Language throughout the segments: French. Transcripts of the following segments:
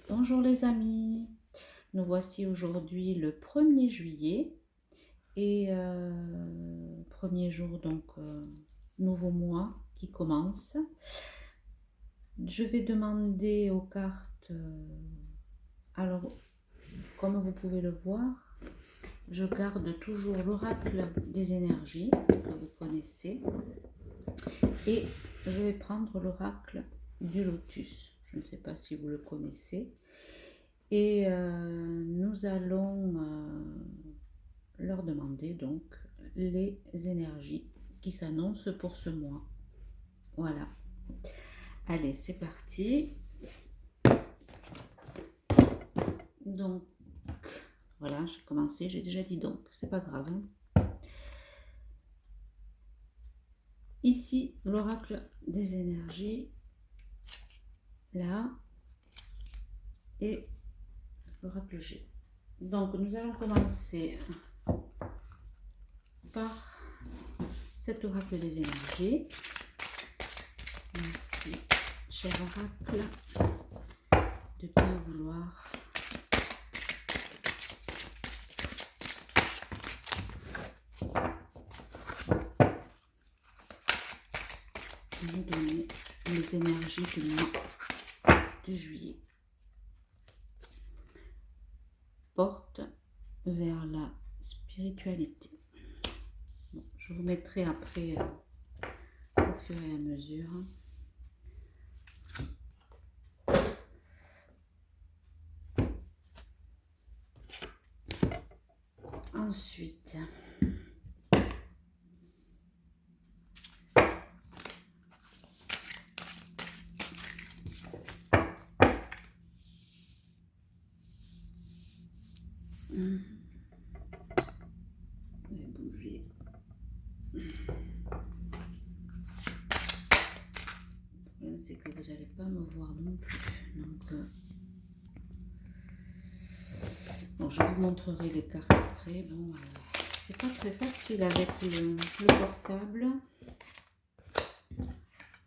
Bonjour les amis, nous voici aujourd'hui le 1er juillet et premier jour donc nouveau mois qui commence. Je vais demander aux cartes, alors comme vous pouvez le voir, je garde toujours l'oracle des énergies que vous connaissez et je vais prendre l'oracle du lotus, je ne sais pas si vous le connaissez. Et nous allons leur demander donc les énergies qui s'annoncent pour ce mois. Voilà. Allez, c'est parti. Donc, voilà, j'ai commencé, j'ai déjà dit donc, c'est pas grave. Ici, l'oracle des énergies, là, et l'oracle G. Donc, nous allons commencer par cet oracle des énergies. Merci, cher oracle, de bien vouloir nous donner les énergies du mois de juillet. Porte vers la spiritualité. Bon, je vous mettrai après au fur et à mesure. Ensuite, je vais bouger. Le problème, c'est que vous n'allez pas me voir non plus. Donc, bon, je vous montrerai les cartes après. Bon, c'est pas très facile avec le portable.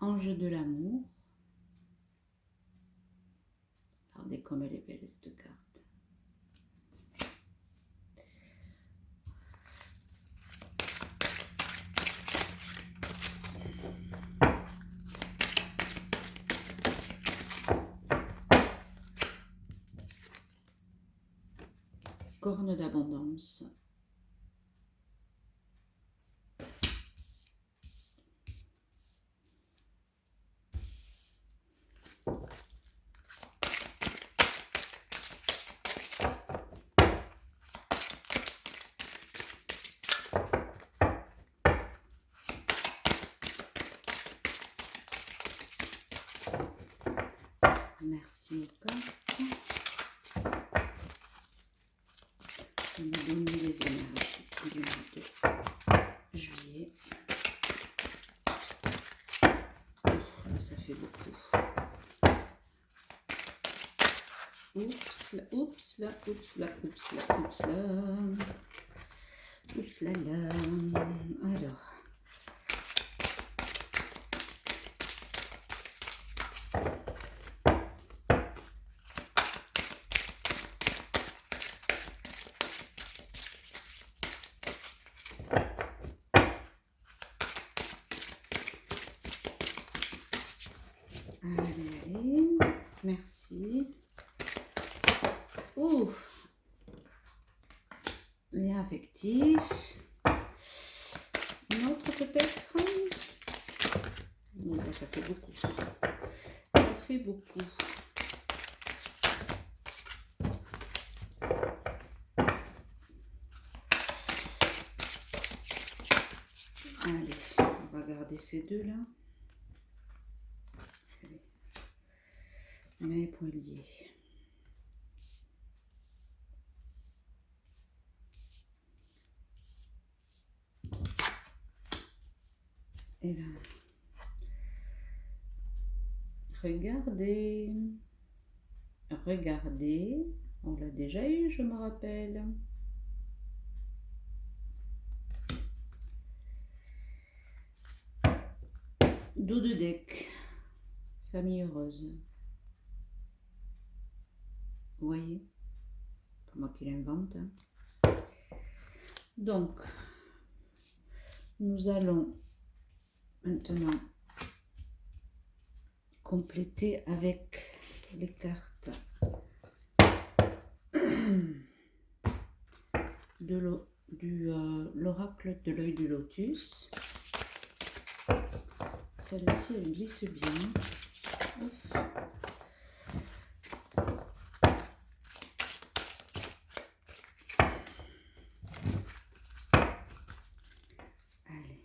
Ange de l'amour. Regardez comme elle est belle cette carte. Corne d'abondance. Merci aux cartes de nous donner les énergies du mois de juillet. Ouf, ça fait beaucoup. Oups là, oups là, oups là, oups là, oups là. Oups là là. Alors. Allez, merci. Ouf. Lien affectif. Une autre peut-être. Non, ça fait beaucoup. Ça fait beaucoup. Allez, on va garder ces deux-là. Mes poiliers. Et là. Regardez. Regardez. On l'a déjà eu, je me rappelle. Dos de deck. Famille heureuse. Vous voyez, pas moi qui l'invente. Hein. Donc, nous allons maintenant compléter avec les cartes de l'oracle de l'œil du lotus. Celle-ci, elle glisse bien. Ouf. Allez.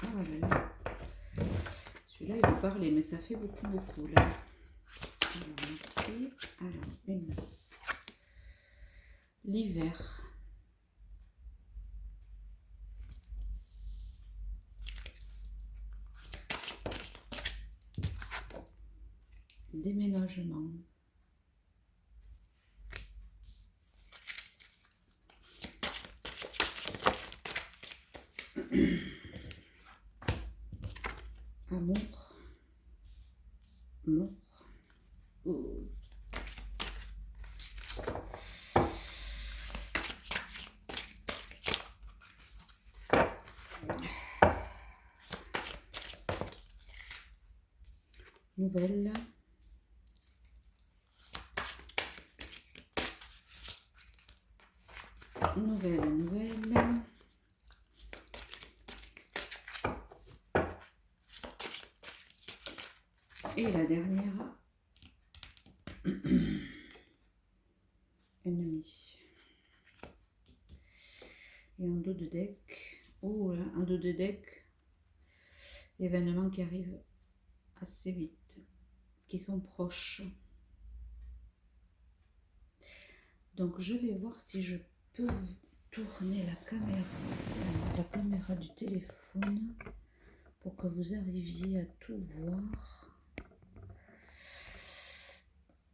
Ah là là. Celui-là, il va parler, mais ça fait beaucoup, beaucoup là. Alors, merci. Alors, une. L'hiver. Déménagement. Amour. Mort. Oh. Nouvelle. Nouvelle. Et la dernière. Ennemi. Et en dos de deck. Oh là, en dos de deck. Événements qui arrivent assez vite. Qui sont proches. Donc je vais voir si je peux tourner la caméra du téléphone pour que vous arriviez à tout voir.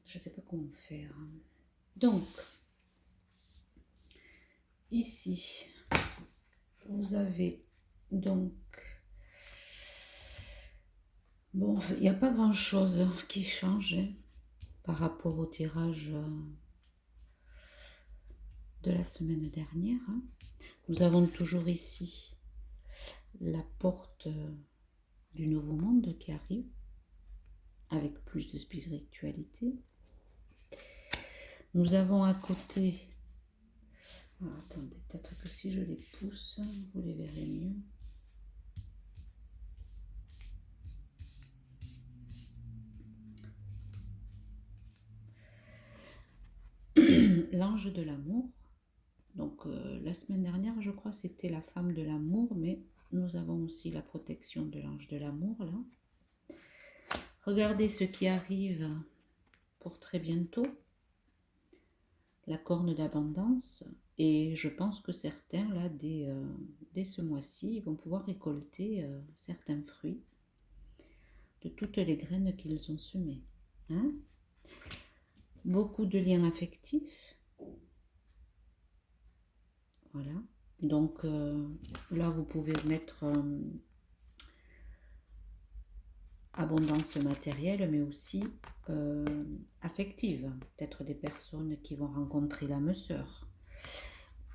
Je ne sais pas comment faire. Donc, ici, vous avez donc... Bon, il n'y a pas grand-chose qui change hein, par rapport au tirage de la semaine dernière. Hein. Nous avons toujours ici la porte du nouveau monde qui arrive avec plus de spiritualité. Nous avons à côté, attendez, peut-être que si je les pousse, vous les verrez mieux. L'ange de l'amour. Donc la semaine dernière, je crois, c'était la femme de l'amour, mais nous avons aussi la protection de l'ange de l'amour, là. Regardez ce qui arrive pour très bientôt. La corne d'abondance. Et je pense que certains, là, dès ce mois-ci, vont pouvoir récolter certains fruits de toutes les graines qu'ils ont semées. Hein? Beaucoup de liens affectifs. Voilà. Donc là, vous pouvez mettre abondance matérielle, mais aussi affective. Peut-être des personnes qui vont rencontrer l'âme sœur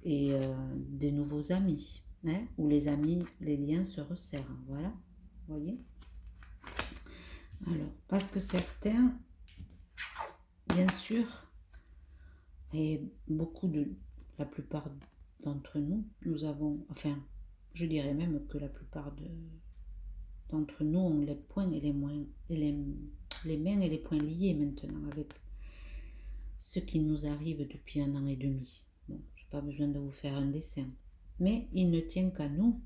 et des nouveaux amis, hein, où les amis, les liens se resserrent. Voilà, vous voyez. Alors, parce que certains, bien sûr, et la plupart d'entre nous, nous avons, enfin, je dirais même que la plupart d'entre nous ont les points et les mains et les poings liés maintenant avec ce qui nous arrive depuis 1 an et demi. Bon, je n'ai pas besoin de vous faire un dessin. Mais il ne tient qu'à nous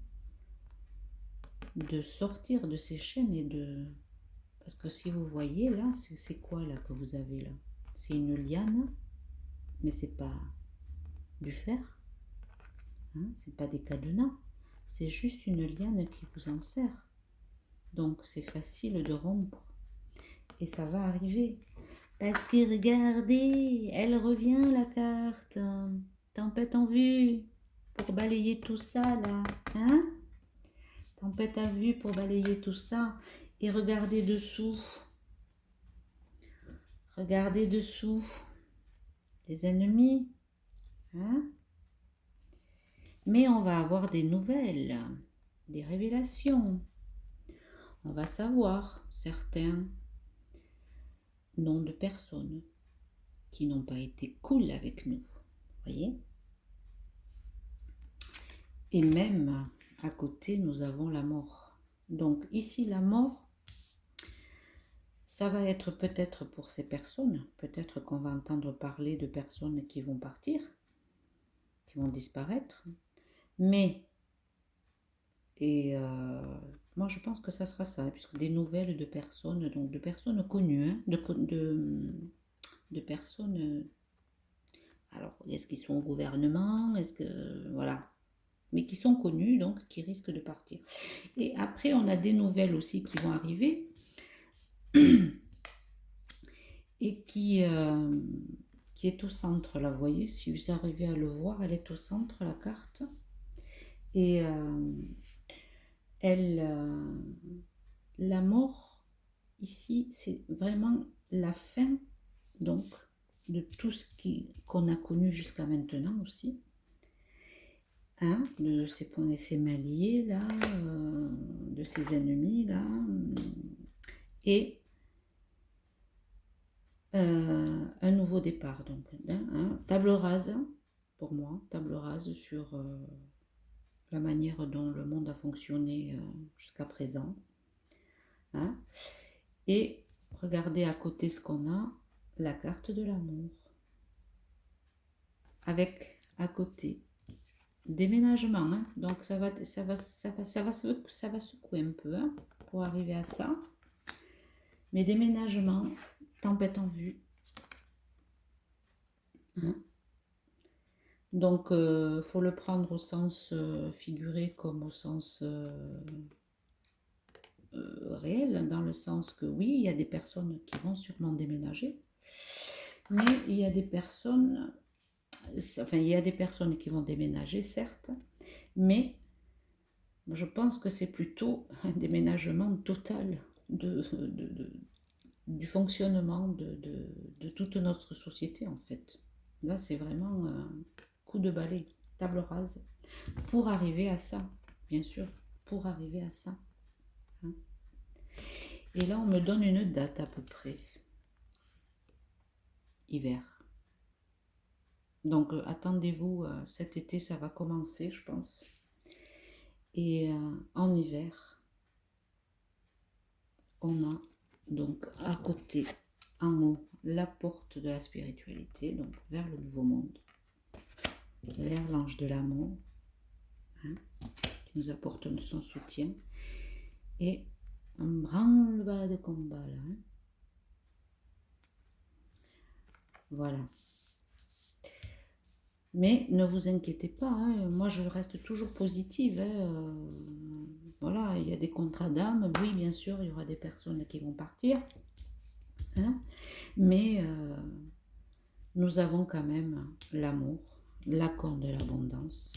de sortir de ces chaînes et de... Parce que si vous voyez là, c'est quoi là que vous avez là? C'est une liane, mais c'est pas du fer. Hein, c'est pas des cadenas. C'est juste une liane qui vous en sert. Donc c'est facile de rompre. Et ça va arriver. Parce que regardez, elle revient la carte. Tempête en vue pour balayer tout ça là. Hein? Tempête à vue pour balayer tout ça. Et regardez dessous. Regardez dessous les ennemis. Hein? Mais on va avoir des nouvelles, des révélations. On va savoir certains noms de personnes qui n'ont pas été cool avec nous. Voyez? Et même à côté, nous avons la mort. Donc ici, la mort, ça va être peut-être pour ces personnes, peut-être qu'on va entendre parler de personnes qui vont partir, qui vont disparaître. Mais, moi je pense que ça sera ça, puisque des nouvelles de personnes, donc de personnes connues, hein, de personnes, alors est-ce qu'ils sont au gouvernement, est-ce que, voilà, mais qui sont connus, donc qui risquent de partir. Et après, on a des nouvelles aussi qui vont arriver, et qui est au centre, là, vous voyez, si vous arrivez à le voir, elle est au centre, la carte, et la mort, ici, c'est vraiment la fin, donc, de tout ce qu'on a connu jusqu'à maintenant aussi, hein, de ces points et ces mains liés, là, de ces ennemis, là, et un nouveau départ, donc, hein, table rase, pour moi, table rase sur la manière dont le monde a fonctionné jusqu'à présent, hein, et regardez à côté ce qu'on a, la carte de l'amour, avec à côté déménagement, hein, donc ça va secouer un peu, hein, pour arriver à ça, mais déménagement, tempête en vue, hein. Donc, faut le prendre au sens figuré comme au sens réel, dans le sens que oui, il y a des personnes qui vont sûrement déménager, mais il y a des personnes, enfin, il y a des personnes qui vont déménager, certes, mais je pense que c'est plutôt un déménagement total du fonctionnement de toute notre société, en fait. Là, c'est vraiment un coup de balai, table rase, pour arriver à ça, bien sûr, pour arriver à ça. Hein. Et là, on me donne une date à peu près. Hiver. Donc, attendez-vous, cet été, ça va commencer, je pense. Et en hiver, on a donc à côté, en haut, la porte de la spiritualité, donc vers le nouveau monde, vers l'ange de l'amour, hein, qui nous apporte son soutien, et un branle-bas de combat là. Hein. Voilà. Mais ne vous inquiétez pas, hein, moi je reste toujours positive. Hein, voilà, il y a des contrats d'âme, oui bien sûr, il y aura des personnes qui vont partir, hein, mais nous avons quand même l'amour, l'accord de l'abondance.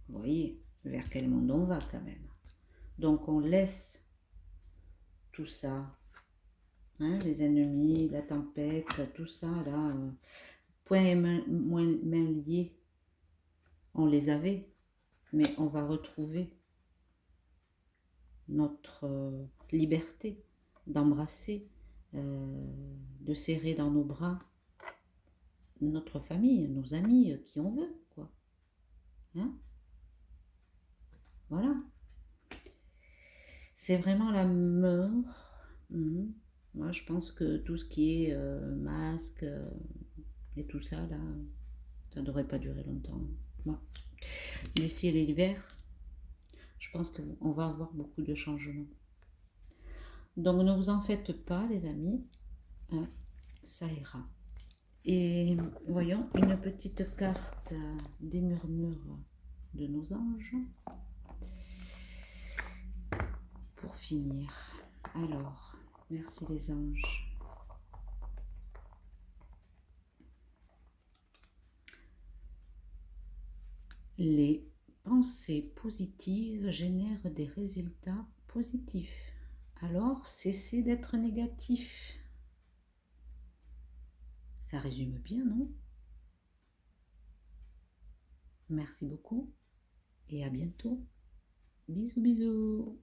Vous voyez vers quel monde on va quand même. Donc on laisse tout ça, hein, les ennemis, la tempête, tout ça là, poings et mains liés, on les avait, mais on va retrouver notre liberté d'embrasser, de serrer dans nos bras notre famille, nos amis, qui on veut, quoi. Hein? Voilà. C'est vraiment la mort. Moi, je pense que tout ce qui est masque et tout ça, là, ça ne devrait pas durer longtemps. Bon. D'ici l'hiver, je pense qu'on va avoir beaucoup de changements. Donc ne vous en faites pas, les amis, hein, ça ira. Et voyons une petite carte des murmures de nos anges pour finir. Alors, merci les anges. Les pensées positives génèrent des résultats positifs. Alors, cessez d'être négatif. Ça résume bien, non? Merci beaucoup et à bientôt. Bisous, bisous.